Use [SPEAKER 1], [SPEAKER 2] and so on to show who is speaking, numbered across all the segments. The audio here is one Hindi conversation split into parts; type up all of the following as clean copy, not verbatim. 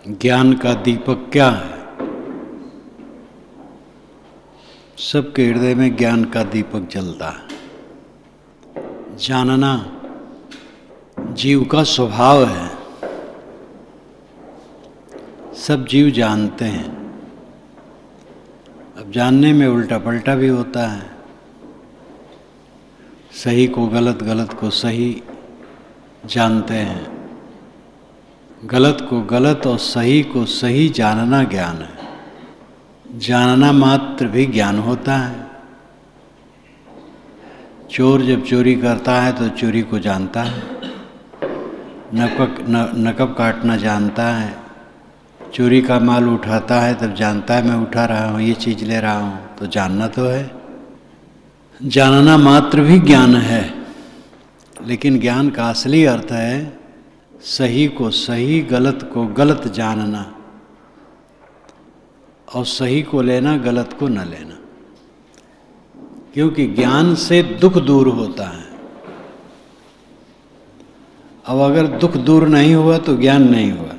[SPEAKER 1] ज्ञान का दीपक क्या है? सबके हृदय में ज्ञान का दीपक जलता है। जानना जीव का स्वभाव है। सब जीव जानते हैं। अब जानने में उल्टा पलटा भी होता है। सही को गलत, गलत को सही जानते हैं। गलत को गलत और सही को सही जानना ज्ञान है। जानना मात्र भी ज्ञान होता है। चोर जब चोरी करता है तो चोरी को जानता है। नकब काटना जानता है। चोरी का माल उठाता है तब जानता है मैं उठा रहा हूँ, ये चीज़ ले रहा हूँ, तो जानना तो है। जानना मात्र भी ज्ञान है। लेकिन ज्ञान का असली अर्थ है सही को सही, गलत को गलत जानना और सही को लेना, गलत को न लेना। क्योंकि ज्ञान से दुख दूर होता है। अब अगर दुख दूर नहीं हुआ तो ज्ञान नहीं हुआ।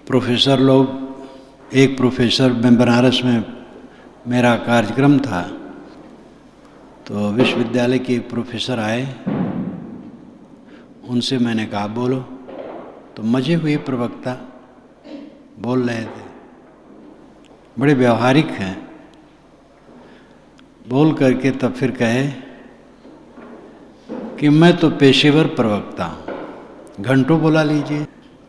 [SPEAKER 1] प्रोफेसर लोग, एक प्रोफेसर में बनारस में मेरा कार्यक्रम था तो विश्वविद्यालय के एक प्रोफेसर आए, उनसे मैंने कहा बोलो, तो मजे हुए प्रवक्ता बोल रहे थे, बड़े व्यवहारिक हैं। बोल करके तब फिर कहे कि मैं तो पेशेवर प्रवक्ता हूँ, घंटों बोला लीजिए,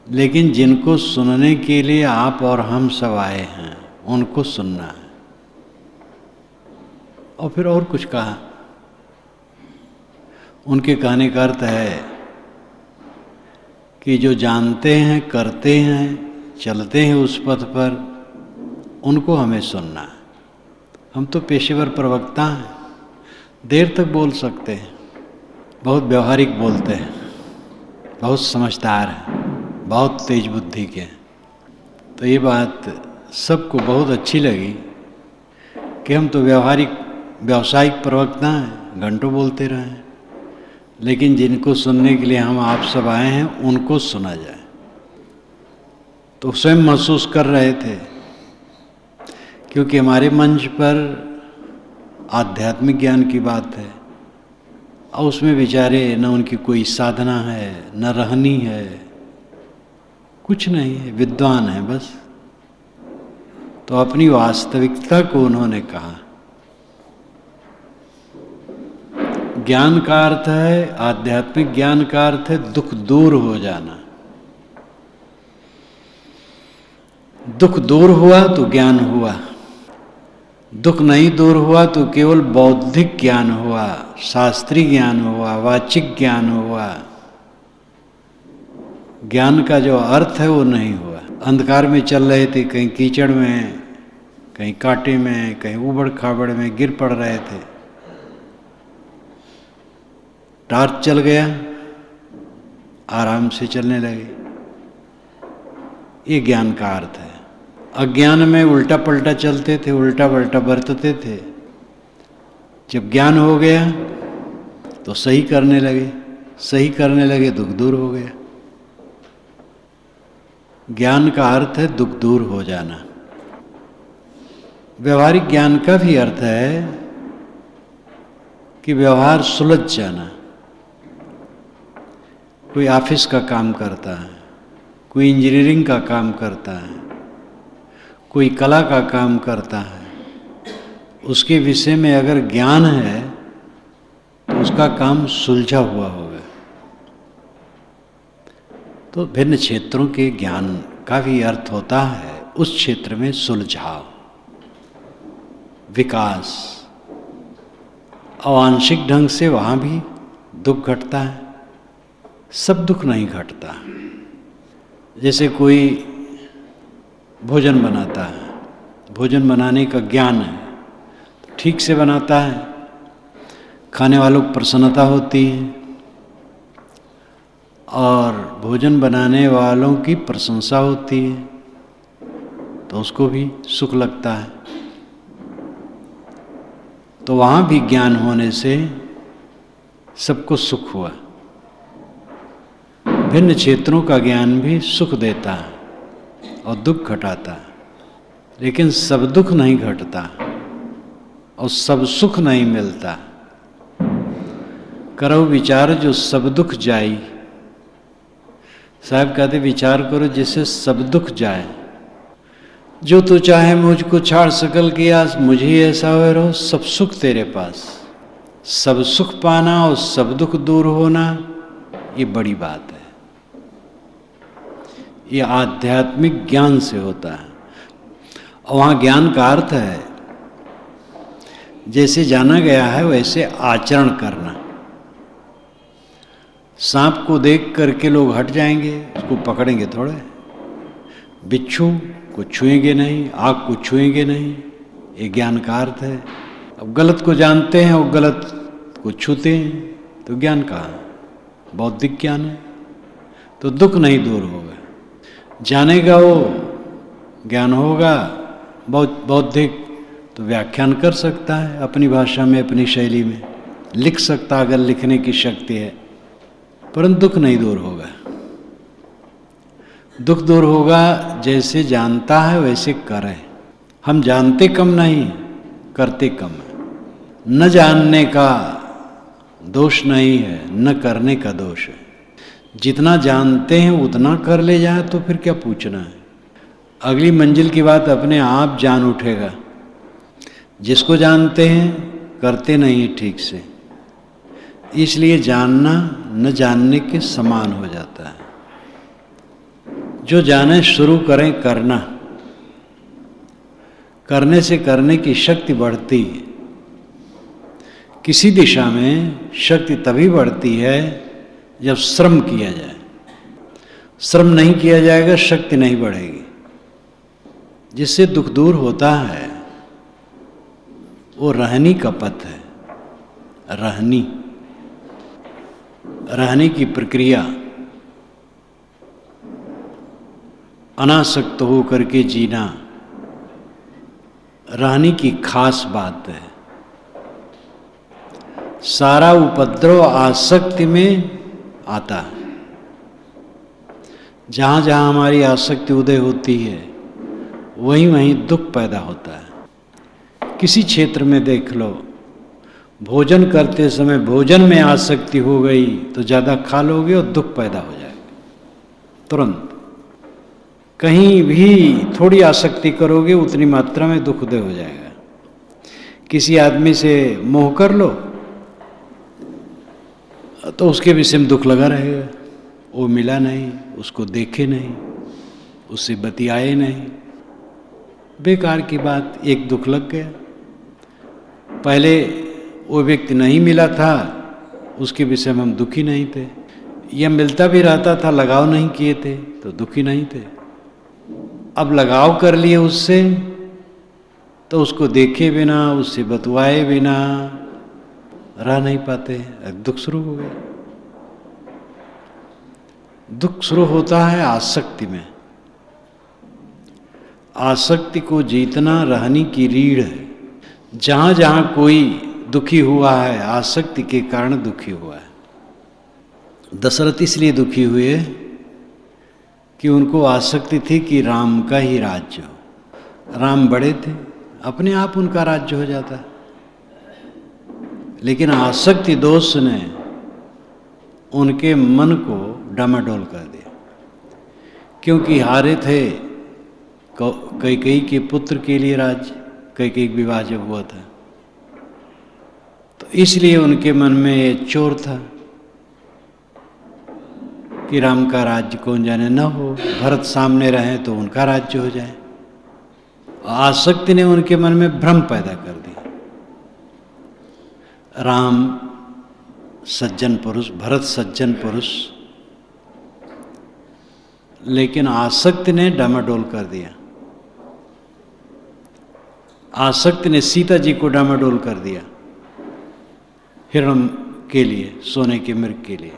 [SPEAKER 1] लेकिन जिनको सुनने के लिए आप और हम सब आए हैं उनको सुनना है। और फिर और कुछ कहा। उनके कहने का अर्थ है कि जो जानते हैं, करते हैं, चलते हैं उस पथ पर, उनको हमें सुनना है। हम तो पेशेवर प्रवक्ता हैं, देर तक बोल सकते हैं, बहुत व्यवहारिक बोलते हैं, बहुत समझदार हैं, बहुत तेज बुद्धि के हैं। तो ये बात सबको बहुत अच्छी लगी कि हम तो व्यावसायिक प्रवक्ता हैं, घंटों बोलते रहें, लेकिन जिनको सुनने के लिए हम आप सब आए हैं उनको सुना जाए। तो स्वयं महसूस कर रहे थे क्योंकि हमारे मंच पर आध्यात्मिक ज्ञान की बात है और उसमें बेचारे न उनकी कोई साधना है, न रहनी है, कुछ नहीं है, विद्वान है बस। तो अपनी वास्तविकता को उन्होंने कहा। ज्ञान का अर्थ है, आध्यात्मिक ज्ञान का अर्थ है दुख दूर हो जाना। दुख दूर हुआ तो ज्ञान हुआ। दुख नहीं दूर हुआ तो केवल बौद्धिक ज्ञान हुआ, शास्त्रीय ज्ञान हुआ, वाचिक ज्ञान हुआ। ज्ञान का जो अर्थ है वो नहीं हुआ। अंधकार में चल रहे थे, कहीं कीचड़ में, कहीं कांटे में, कहीं उबड़ खाबड़ में गिर पड़ रहे थे। टार्च चल गया, आराम से चलने लगे। ये ज्ञान का अर्थ है। अज्ञान में उल्टा पलटा चलते थे, उल्टा पलटा बरतते थे। जब ज्ञान हो गया तो सही करने लगे, सही करने लगे, दुख दूर हो गया। ज्ञान का अर्थ है दुख दूर हो जाना। व्यवहारिक ज्ञान का भी अर्थ है कि व्यवहार सुलझ जाना। कोई ऑफिस का काम करता है, कोई इंजीनियरिंग का काम करता है, कोई कला का काम करता है, उसके विषय में अगर ज्ञान है तो उसका काम सुलझा हुआ होगा। तो भिन्न क्षेत्रों के ज्ञान का भी अर्थ होता है उस क्षेत्र में सुलझाव, विकास। और आंशिक ढंग से वहाँ भी दुख घटता है, सब दुख नहीं घटता। जैसे कोई भोजन बनाता है, भोजन बनाने का ज्ञान है, तो ठीक से बनाता है, खाने वालों को प्रसन्नता होती है और भोजन बनाने वालों की प्रशंसा होती है, तो उसको भी सुख लगता है। तो वहाँ भी ज्ञान होने से सबको सुख हुआ। भिन्न क्षेत्रों का ज्ञान भी सुख देता है और दुख घटाता है, लेकिन सब दुख नहीं घटता और सब सुख नहीं मिलता। करो विचार जो सब दुख जाई। साहब कहते विचार करो जिससे सब दुख जाए। जो तू चाहे मुझको छाड़ सकल की आस, मुझे ऐसा हो रहो सब सुख तेरे पास। सब सुख पाना और सब दुख दूर होना, ये बड़ी बात है। ये आध्यात्मिक ज्ञान से होता है। और वहाँ ज्ञान का अर्थ है जैसे जाना गया है वैसे आचरण करना। सांप को देख करके लोग हट जाएंगे, उसको पकड़ेंगे थोड़े। बिच्छू को छुएंगे नहीं, आग को छुएंगे नहीं, ये ज्ञान का अर्थ है। अब गलत को जानते हैं और गलत को छूते हैं तो ज्ञान कहाँ है? बौद्धिक ज्ञान है। तो दुख नहीं दूर होगा। जानेगा वो ज्ञान होगा बौद्धिक, तो व्याख्यान कर सकता है अपनी भाषा में, अपनी शैली में लिख सकता अगर लिखने की शक्ति है, परंतु दुख नहीं दूर होगा। दुख दूर होगा जैसे जानता है वैसे करे। हम जानते कम नहीं, करते कम है। न जानने का दोष नहीं है, न करने का दोष है। जितना जानते हैं उतना कर ले जाए तो फिर क्या पूछना है। अगली मंजिल की बात अपने आप जान उठेगा। जिसको जानते हैं करते नहीं ठीक से, इसलिए जानना न जानने के समान हो जाता है। जो जाने शुरू करें करना, करने से करने की शक्ति बढ़ती है। किसी दिशा में शक्ति तभी बढ़ती है जब श्रम किया जाए। श्रम नहीं किया जाएगा, शक्ति नहीं बढ़ेगी। जिससे दुख दूर होता है वो रहनी का पथ है। रहने की प्रक्रिया, अनासक्त होकर के जीना रहने की खास बात है। सारा उपद्रव आसक्ति में आता है। जहाँ जहाँ हमारी आसक्ति उदय होती है वहीं वहीं दुख पैदा होता है। किसी क्षेत्र में देख लो, भोजन करते समय भोजन में आसक्ति हो गई तो ज़्यादा खा लोगे और दुख पैदा हो जाएगा तुरंत। कहीं भी थोड़ी आसक्ति करोगे उतनी मात्रा में दुख उदय हो जाएगा। किसी आदमी से मोह कर लो तो उसके विषय में दुख लगा रहेगा। वो मिला नहीं, उसको देखे नहीं, उससे बतियाए नहीं, बेकार की बात, एक दुख लग गया। पहले वो व्यक्ति नहीं मिला था, उसके विषय में हम दुखी नहीं थे, या मिलता भी रहता था लगाव नहीं किए थे तो दुखी नहीं थे। अब लगाव कर लिए उससे तो उसको देखे बिना, उससे बतवाए बिना रह नहीं पाते, दुख शुरू हो गया। दुख शुरू होता है आसक्ति में। आसक्ति को जीतना रहनी की रीढ़ है। जहाँ जहाँ कोई दुखी हुआ है आसक्ति के कारण दुखी हुआ है। दशरथ इसलिए दुखी हुए कि उनको आसक्ति थी कि राम का ही राज्य हो। राम बड़े थे, अपने आप उनका राज्य हो जाता, लेकिन आसक्ति दोष ने उनके मन को डामाडोल कर दिया। क्योंकि हारे थे कैकेयी के पुत्र के लिए राज्य, कैकेयी विवाह जब हुआ था तो इसलिए उनके मन में ये चोर था कि राम का राज्य कौन जाने न हो, भरत सामने रहे तो उनका राज्य हो जाए। आसक्ति ने उनके मन में भ्रम पैदा कर दिया। राम सज्जन पुरुष, भरत सज्जन पुरुष, लेकिन आसक्ति ने डामाडोल कर दिया। आसक्ति ने सीता जी को डामाडोल कर दिया हिरण के लिए, सोने के मृग के लिए।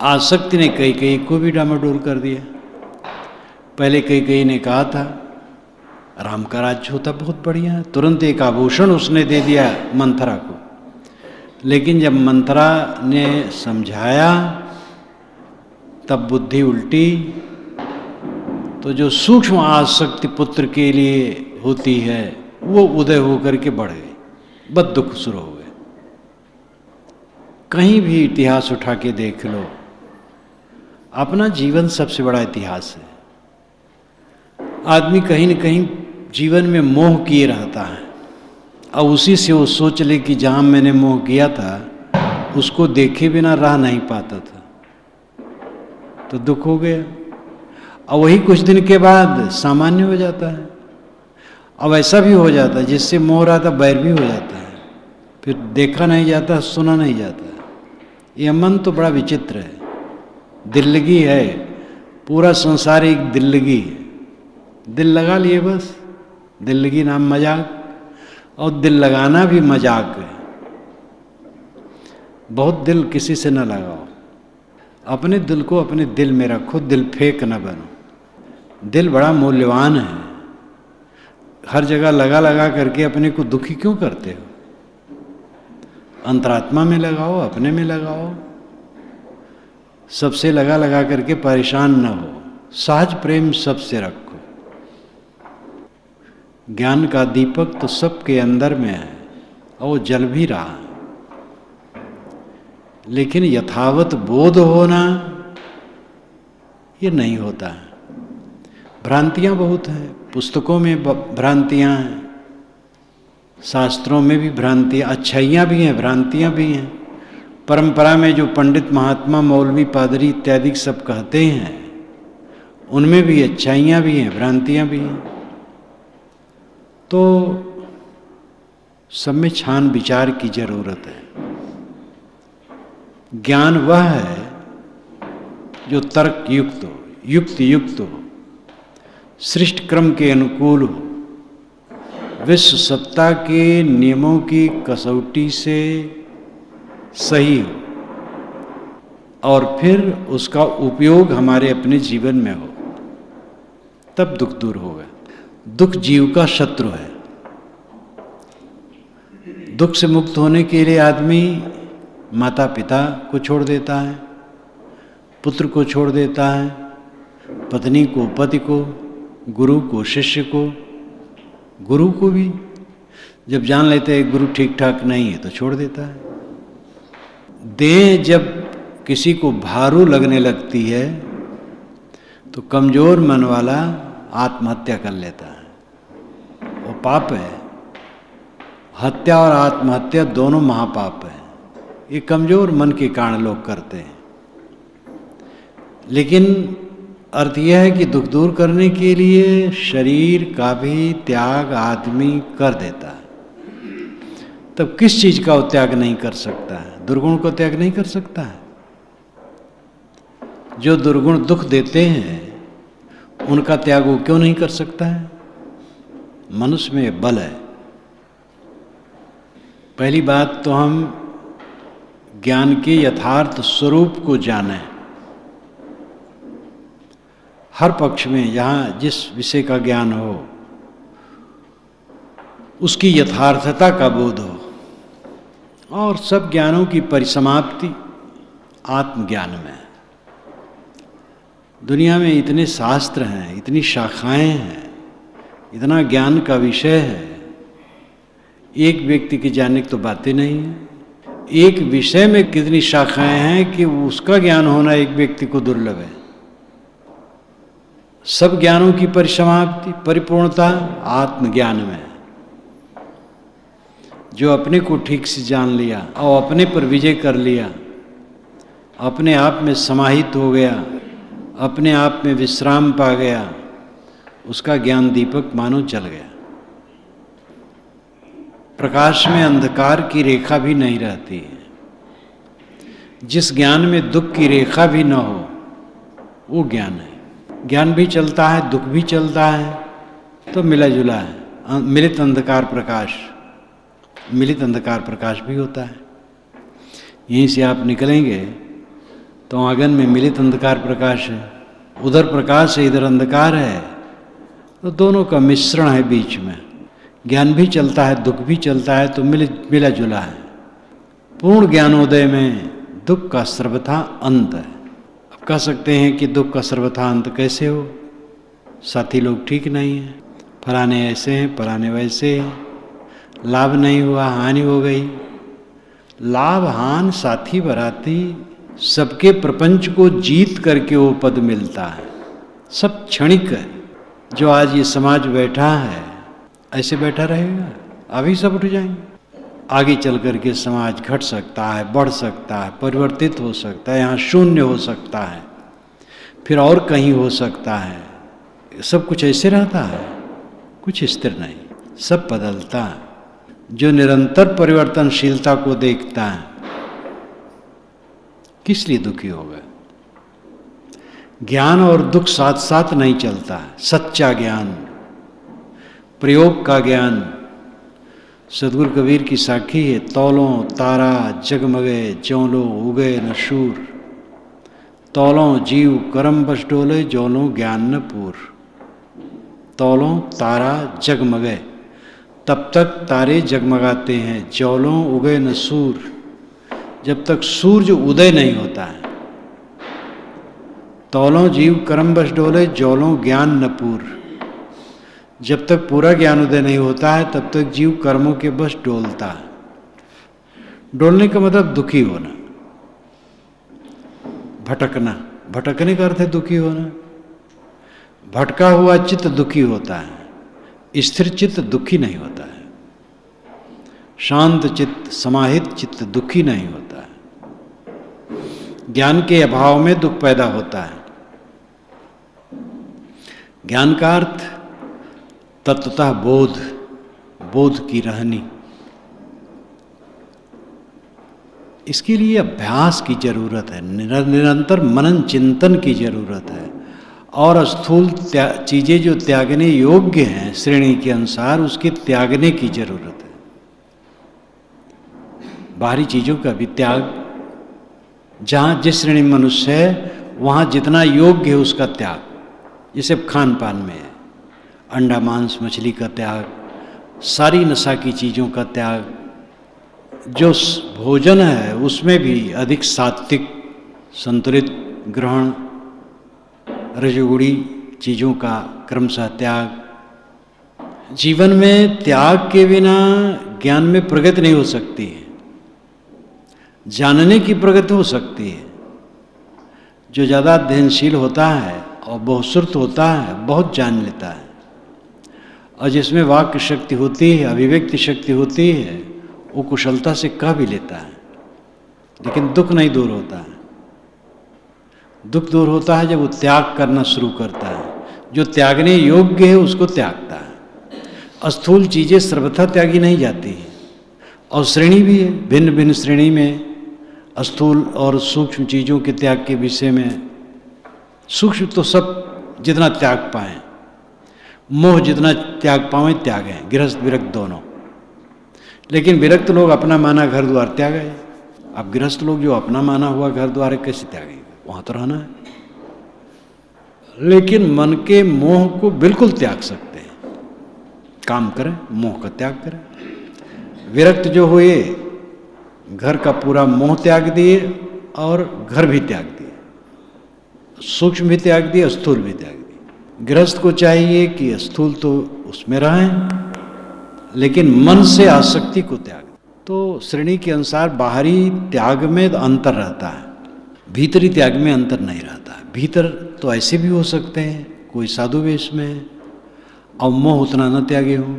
[SPEAKER 1] आसक्ति ने कैकेयी को भी डामाडोल कर दिया। पहले कैकेयी ने कहा था राम का राज्य होता बहुत बढ़िया है, तुरंत एक आभूषण उसने दे दिया मंथरा को। लेकिन जब मंथरा ने समझाया तब बुद्धि उल्टी, तो जो सूक्ष्म आसक्ति पुत्र के लिए होती है वो उदय होकर के बढ़ गई, बस दुख शुरू हो गए। कहीं भी इतिहास उठा के देख लो, अपना जीवन सबसे बड़ा इतिहास है। आदमी कहीं न कहीं जीवन में मोह किए रहता है, और उसी से वो सोच ले कि जहाँ मैंने मोह किया था उसको देखे बिना रह नहीं पाता था, तो दुख हो गया। और वही कुछ दिन के बाद सामान्य हो जाता है। अब ऐसा भी हो जाता है जिससे मोह रहा था बैर भी हो जाता है, फिर देखा नहीं जाता, सुना नहीं जाता। ये मन तो बड़ा विचित्र है, दिल्लगी है, पूरा संसार एक दिल्लगी है। दिल लगा लिए बस, दिल्लगी नाम मजाक, और दिल लगाना भी मजाक है। बहुत दिल किसी से न लगाओ, अपने दिल को अपने दिल में रखो, दिल फेंक न बनो। दिल बड़ा मूल्यवान है, हर जगह लगा लगा करके अपने को दुखी क्यों करते हो? अंतरात्मा में लगाओ, अपने में लगाओ, सबसे लगा लगा करके परेशान न हो। सहज प्रेम सबसे रखो। ज्ञान का दीपक तो सबके अंदर में है और वो जल भी रहा है, लेकिन यथावत बोध होना ये नहीं होता है। भ्रांतियां बहुत हैं, पुस्तकों में भ्रांतियां हैं, शास्त्रों में भी भ्रांतियां, अच्छाइयां भी हैं, भ्रांतियां भी हैं। परंपरा में जो पंडित महात्मा मौलवी पादरी इत्यादि सब कहते हैं उनमें भी अच्छाइयां भी हैं, भ्रांतियां भी हैं। तो सब में छान विचार की जरूरत है। ज्ञान वह है जो तर्क युक्त हो, युक्ति युक्त हो, सृष्टि क्रम के अनुकूल हो, विश्व सत्ता के नियमों की कसौटी से सही हो, और फिर उसका उपयोग हमारे अपने जीवन में हो, तब दुख दूर होगा। दुख जीव का शत्रु है। दुख से मुक्त होने के लिए आदमी माता पिता को छोड़ देता है, पुत्र को छोड़ देता है, पत्नी को पति को, गुरु को शिष्य को, गुरु को भी जब जान लेते हैं गुरु ठीक ठाक नहीं है तो छोड़ देता है। देह जब किसी को भारू लगने लगती है तो कमजोर मन वाला आत्महत्या कर लेता है, वो पाप है। हत्या और आत्महत्या दोनों महापाप है। ये कमजोर मन के कारण लोग करते हैं, लेकिन अर्थ यह है कि दुख दूर करने के लिए शरीर का भी त्याग आदमी कर देता है। तब किस चीज का वो त्याग नहीं कर सकता है? दुर्गुण को त्याग नहीं कर सकता है। जो दुर्गुण दुख देते हैं उनका त्याग वो क्यों नहीं कर सकता है? मनुष्य में बल है। पहली बात तो हम ज्ञान के यथार्थ स्वरूप को जानें। हर पक्ष में जहाँ जिस विषय का ज्ञान हो उसकी यथार्थता का बोध हो, और सब ज्ञानों की परिसमाप्ति आत्मज्ञान में है। दुनिया में इतने शास्त्र हैं, इतनी शाखाएं हैं, इतना ज्ञान का विषय है, एक व्यक्ति की जानने की तो बातें नहीं है। एक विषय में कितनी शाखाएं हैं कि उसका ज्ञान होना एक व्यक्ति को दुर्लभ है। सब ज्ञानों की परिसमाप्ति परिपूर्णता आत्मज्ञान में है। जो अपने को ठीक से जान लिया और अपने पर विजय कर लिया, अपने आप में समाहित हो गया, अपने आप में विश्राम पा गया, उसका ज्ञान दीपक मानो जल गया। प्रकाश में अंधकार की रेखा भी नहीं रहती है। जिस ज्ञान में दुख की रेखा भी न हो वो ज्ञान है। ज्ञान भी चलता है, दुख भी चलता है, तो मिला जुला है। मिलित अंधकार प्रकाश, मिलित अंधकार प्रकाश भी होता है। यहीं से आप निकलेंगे तो आंगन में मिलित अंधकार प्रकाश है, उधर प्रकाश है, इधर अंधकार है, तो दोनों का मिश्रण है बीच में। ज्ञान भी चलता है, दुख भी चलता है, तो मिला जुला है। पूर्ण ज्ञानोदय में दुख का सर्वथा अंत है। अब कह सकते हैं कि दुख का सर्वथा अंत कैसे हो, साथी लोग ठीक नहीं हैं, फलाने ऐसे हैं, फलाने वैसे हैं, लाभ नहीं हुआ, हानि हो गई। लाभ हान साथी बराती सबके प्रपंच को जीत करके वो पद मिलता है, सब क्षणिक है। जो आज ये समाज बैठा है ऐसे बैठा रहेगा, अभी सब उठ जाएंगे। आगे चल करके समाज घट सकता है, बढ़ सकता है, परिवर्तित हो सकता है, यहाँ शून्य हो सकता है, फिर और कहीं हो सकता है। सब कुछ ऐसे रहता है, कुछ स्थिर नहीं, सब बदलता है। जो निरंतर परिवर्तनशीलता को देखता है किस लिए दुखी होगा। ज्ञान और दुख साथ साथ नहीं चलता है। सच्चा ज्ञान, प्रयोग का ज्ञान, सदगुरु कबीर की साखी है, तौलों तारा जगमगे ज्यों उगे न शूर, तौलों जीव करम बस डोले ज्यों ज्ञान न पूर। तौलों तारा जगमगे, तब तक तारे जगमगाते हैं, ज्यों उगे न सूर, जब तक सूरज उदय नहीं होता है। तौलों जीव करम बस डोले ज्यों ज्ञान न पूर, जब तक पूरा ज्ञान उदय नहीं होता है तब तक जीव कर्मों के बस डोलता है। डोलने का मतलब दुखी होना, भटकना, भटकने का अर्थ है दुखी होना। भटका हुआ चित्त दुखी होता है, स्थिर चित्त दुखी नहीं होता है। शांत चित्त, समाहित चित्त दुखी नहीं होता है। ज्ञान के अभाव में दुख पैदा होता है। ज्ञान का अर्थ तत्वतः बोध, बोध की रहनी। इसके लिए अभ्यास की जरूरत है, निरंतर मनन चिंतन की जरूरत है, और स्थूल चीजें जो त्यागने योग्य हैं श्रेणी के अनुसार उसके त्यागने की जरूरत है। बाहरी चीजों का भी त्याग, जहाँ जिस श्रेणी में मनुष्य है वहाँ जितना योग्य है उसका त्याग। जैसे खान पान में है, अंडा मांस मछली का त्याग, सारी नशा की चीज़ों का त्याग। जो भोजन है उसमें भी अधिक सात्विक संतुलित ग्रहण, रजोगुणी चीज़ों का क्रमशः त्याग। जीवन में त्याग के बिना ज्ञान में प्रगति नहीं हो सकती है। जानने की प्रगति हो सकती है। जो ज़्यादा अध्ययनशील होता है और बहुश्रुत होता है बहुत जान लेता है, और जिसमें वाक्य शक्ति होती है, अभिव्यक्ति शक्ति होती है, वो कुशलता से कह भी लेता है। लेकिन दुख नहीं दूर होता है। दुख दूर होता है जब वो त्याग करना शुरू करता है। जो त्यागने योग्य है उसको त्यागता है। स्थूल चीज़ें सर्वथा त्यागी नहीं जाती हैं, और श्रेणी भी है, भिन्न भिन्न श्रेणी में स्थूल और सूक्ष्म चीज़ों के त्याग के विषय में। सूक्ष्म तो सब जितना त्याग पाएं, मोह जितना त्याग पाएं त्यागें, गृहस्थ विरक्त दोनों। लेकिन विरक्त लोग अपना माना घर द्वार त्यागे। अब गृहस्थ लोग जो अपना माना हुआ घर द्वार कैसे त्यागेंगे, वहाँ तो रहना है। लेकिन मन के मोह को बिल्कुल त्याग सकते हैं। काम करें, मोह का त्याग करें। विरक्त जो हुए घर का पूरा मोह त्याग दिए और घर भी त्याग दिए, सूक्ष्म भी त्याग दिए, स्थूल भी त्याग दिए। गृहस्थ को चाहिए कि स्थूल तो उसमें रहें, लेकिन मन से आसक्ति को त्याग। तो श्रेणी के अनुसार बाहरी त्याग में अंतर रहता है, भीतरी त्याग में अंतर नहीं रहता। भीतर तो ऐसे भी हो सकते हैं, कोई साधु वेश में है और मोह उतना न त्यागे हो।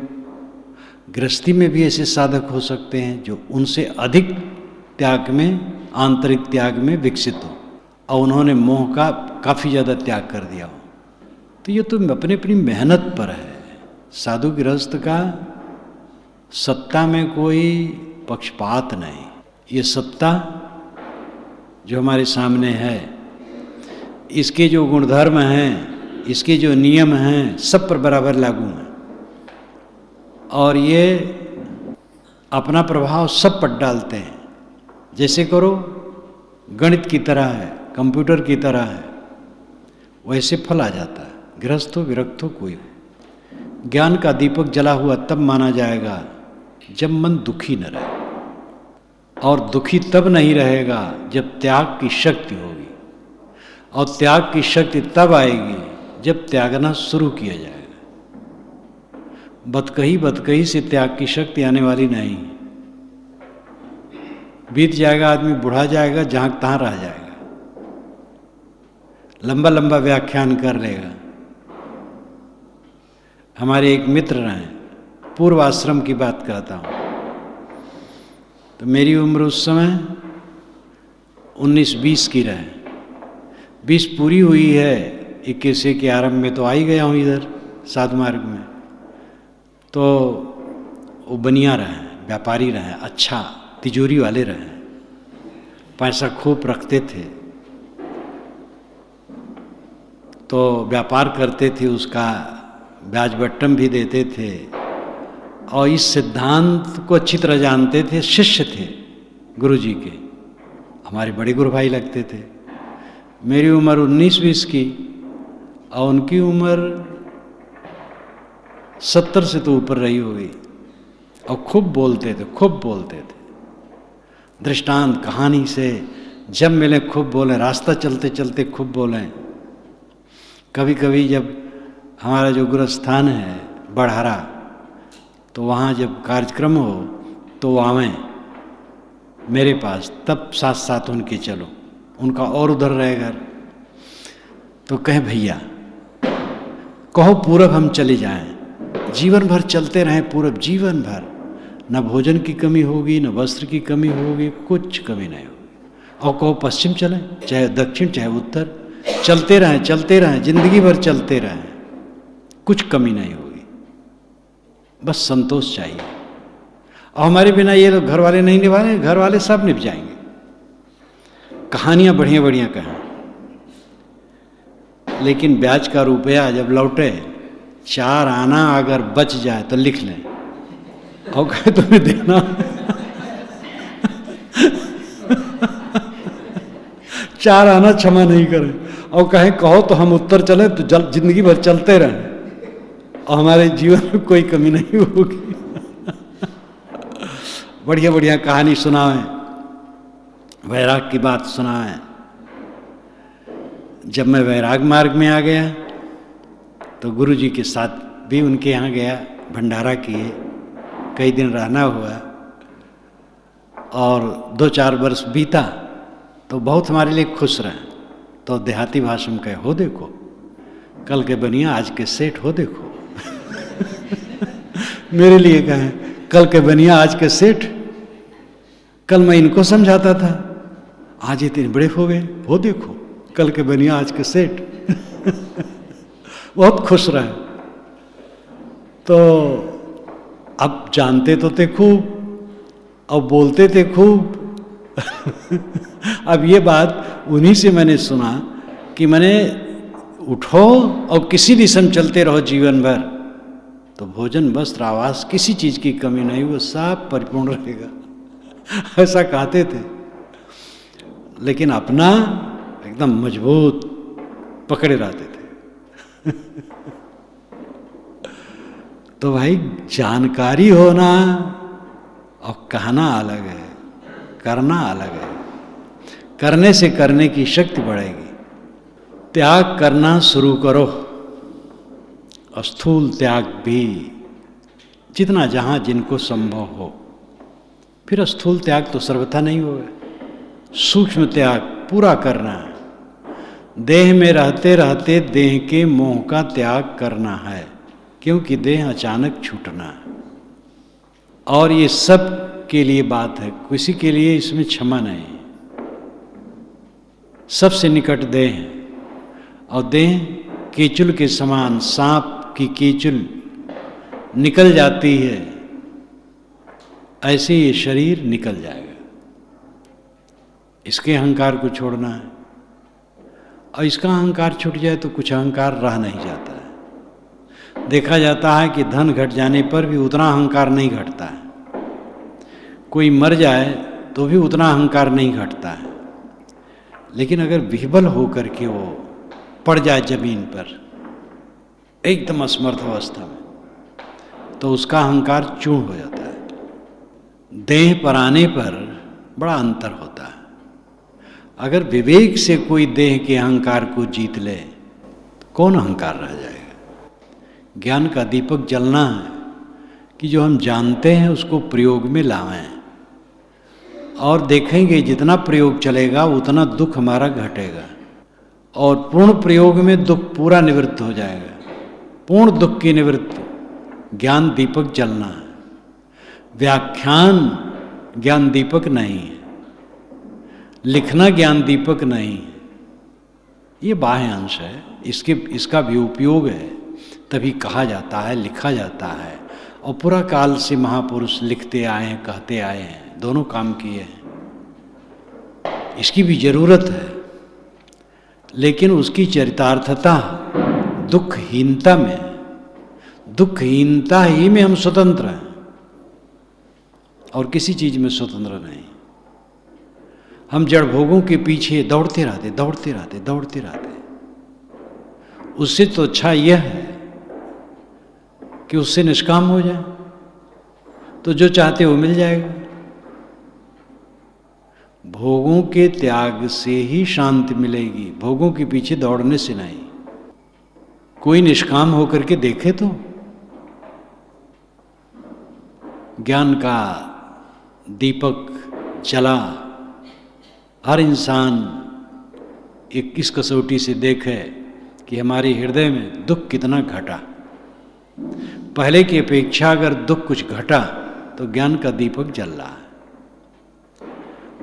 [SPEAKER 1] गृहस्थी में भी ऐसे साधक हो सकते हैं जो उनसे अधिक त्याग में, आंतरिक त्याग में विकसित हो, और उन्होंने मोह का काफ़ी ज़्यादा त्याग कर दिया हो। तो ये तो अपनी अपनी मेहनत पर है। साधु गृहस्थ का सत्ता में कोई पक्षपात नहीं। ये सत्ता जो हमारे सामने है, इसके जो गुणधर्म हैं, इसके जो नियम हैं, सब पर बराबर लागू हैं, और ये अपना प्रभाव सब पर डालते हैं। जैसे करो गणित की तरह है, कंप्यूटर की तरह है, वैसे फल आ जाता है। गृहस्थ हो विरक्त हो कोई हो, ज्ञान का दीपक जला हुआ तब माना जाएगा जब मन दुखी न रहे, और दुखी तब नहीं रहेगा जब त्याग की शक्ति होगी। और त्याग की शक्ति तब आएगी जब त्यागना शुरू किया जाएगा। बतकही से त्याग की शक्ति आने वाली नहीं। बीत जाएगा, आदमी बुढ़ा जाएगा, जहां तहां रह जाएगा, लंबा लंबा व्याख्यान कर लेगा। हमारे एक मित्र रहे, पूर्व आश्रम की बात कहता हूं, तो मेरी उम्र उस समय 19-20 की रहे। 20 पूरी हुई है, 21 के आरंभ में तो आ ही गया हूँ इधर साध मार्ग में। तो वो बनिया रहे, व्यापारी रहे, अच्छा तिजोरी वाले रहे, पैसा खूब रखते थे, तो व्यापार करते थे, उसका ब्याज बट्टम भी देते थे, और इस सिद्धांत को अच्छी तरह जानते थे। शिष्य थे गुरु जी के, हमारे बड़े गुरु भाई लगते थे। मेरी उम्र 19-20 की और उनकी उम्र 70 से तो ऊपर रही होगी, और खूब बोलते थे। दृष्टांत कहानी से जब मिले खूब बोले, रास्ता चलते चलते खूब बोले। कभी कभी जब हमारा जो गुरुस्थान है बढ़ारा, तो वहाँ जब कार्यक्रम हो तो आवें मेरे पास, तब साथ साथ उनके चलो, उनका और उधर रहे घर। तो कहे भैया कहो पूरब हम चले जाएं, जीवन भर चलते रहें पूरब, जीवन भर, न भोजन की कमी होगी, न वस्त्र की कमी होगी, कुछ कमी नहीं होगी। और कहो पश्चिम चलें, चाहे दक्षिण चाहे उत्तर, चलते रहें, जिंदगी भर चलते रहें, कुछ कमी नहीं होगी, बस संतोष चाहिए। और हमारे बिना ये लोग घर वाले नहीं निभाएंगे, घर वाले सब निभ जाएंगे। कहानियां बढ़िया बढ़िया कहें, लेकिन ब्याज का रुपया जब लौटे, 4 आना अगर बच जाए तो लिख लें, और कहे तुम्हें देना 4 आना क्षमा नहीं करें, और कहे कहो तो हम उत्तर चले, तो जिंदगी भर चलते रहें और हमारे जीवन में कोई कमी नहीं होगी। बढ़िया बढ़िया कहानी सुनाएं, वैराग की बात सुनाएं। जब मैं वैराग मार्ग में आ गया तो गुरु जी के साथ भी उनके यहाँ गया, भंडारा किए, कई दिन रहना हुआ, और 2-4 वर्ष बीता तो बहुत हमारे लिए खुश रहे। तो देहाती भाषा में कहे, हो देखो कल के बनिया आज के सेठ, हो देखो मेरे लिए कहें कल के बनिया आज के सेठ, कल मैं इनको समझाता था, आज इतने बड़े हो गए, हो देखो कल के बनिया आज के सेठ बहुत खुश रहे। तो अब जानते तो थे खूब और बोलते थे खूब अब ये बात उन्हीं से मैंने सुना कि मैंने उठो और किसी दिशा में चलते रहो जीवन भर, तो भोजन वस्त्र आवास किसी चीज की कमी नहीं, वो सब परिपूर्ण रहेगा ऐसा कहते थे। लेकिन अपना एकदम मजबूत पकड़े रहते थे तो भाई जानकारी होना और कहना अलग है, करना अलग है। करने से करने की शक्ति बढ़ेगी। त्याग करना शुरू करो, स्थूल त्याग भी जितना जहाँ जिनको संभव हो। फिर स्थूल त्याग तो सर्वथा नहीं होगा, सूक्ष्म त्याग पूरा करना है। देह में रहते रहते देह के मोह का त्याग करना है, क्योंकि देह अचानक छूटना है। और ये सब के लिए बात है, किसी के लिए इसमें क्षमा नहीं। सबसे निकट देह है, और देह कीचुल के समान, सांप की कीचुल निकल जाती है, ऐसे ये शरीर निकल जाएगा। इसके अहंकार को छोड़ना है, और इसका अहंकार छूट जाए तो कुछ अहंकार रह नहीं जाता है। देखा जाता है कि धन घट जाने पर भी उतना अहंकार नहीं घटता है, कोई मर जाए तो भी उतना अहंकार नहीं घटता है। लेकिन अगर विह्वल होकर के वो पड़ जाए जमीन पर एकदम असमर्थ अवस्था में, तो उसका अहंकार चूर्ण हो जाता है। देह पर आने पर बड़ा अंतर होता है। अगर विवेक से कोई देह के अहंकार को जीत ले तो कौन अहंकार रह जाएगा। ज्ञान का दीपक जलना है कि जो हम जानते हैं उसको प्रयोग में लाएं, और देखेंगे जितना प्रयोग चलेगा उतना दुख हमारा घटेगा, और पूर्ण प्रयोग में दुख पूरा निवृत्त हो जाएगा। पूर्ण दुख की निवृत्ति ज्ञान दीपक जलना है। व्याख्यान ज्ञान दीपक नहीं है, लिखना ज्ञान दीपक नहीं है, ये बाह्य अंश है। इसका भी उपयोग है, तभी कहा जाता है, लिखा जाता है। और पूरा काल से महापुरुष लिखते आए हैं, कहते आए हैं, दोनों काम किए हैं। इसकी भी जरूरत है, लेकिन उसकी चरितार्थता दुखहीनता में, दुखहीनता ही में हम स्वतंत्र हैं और किसी चीज में स्वतंत्र नहीं। हम जड़ भोगों के पीछे दौड़ते रहते। उससे तो अच्छा यह है कि उससे निष्काम हो जाए, तो जो चाहते वो मिल जाएगा। भोगों के त्याग से ही शांति मिलेगी, भोगों के पीछे दौड़ने से नहीं। कोई निष्काम होकर के देखे तो। ज्ञान का दीपक जला, हर इंसान एक इस कसौटी से देखे कि हमारे हृदय में दुख कितना घटा। पहले की अपेक्षा अगर दुख कुछ घटा तो ज्ञान का दीपक जल रहा है,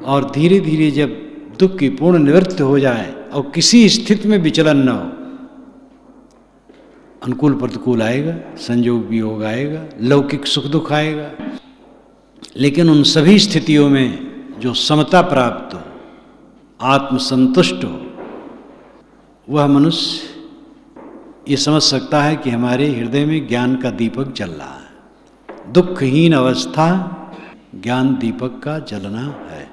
[SPEAKER 1] और धीरे धीरे जब दुख की पूर्ण निवृत्ति हो जाए और किसी स्थिति में विचलन न हो, अनुकूल प्रतिकूल आएगा, संयोग वियोग आएगा, लौकिक सुख दुख आएगा, लेकिन उन सभी स्थितियों में जो समता प्राप्त हो, आत्मसंतुष्ट हो, वह मनुष्य ये समझ सकता है कि हमारे हृदय में ज्ञान का दीपक जल रहा है। दुखहीन अवस्था ज्ञान दीपक का जलना है।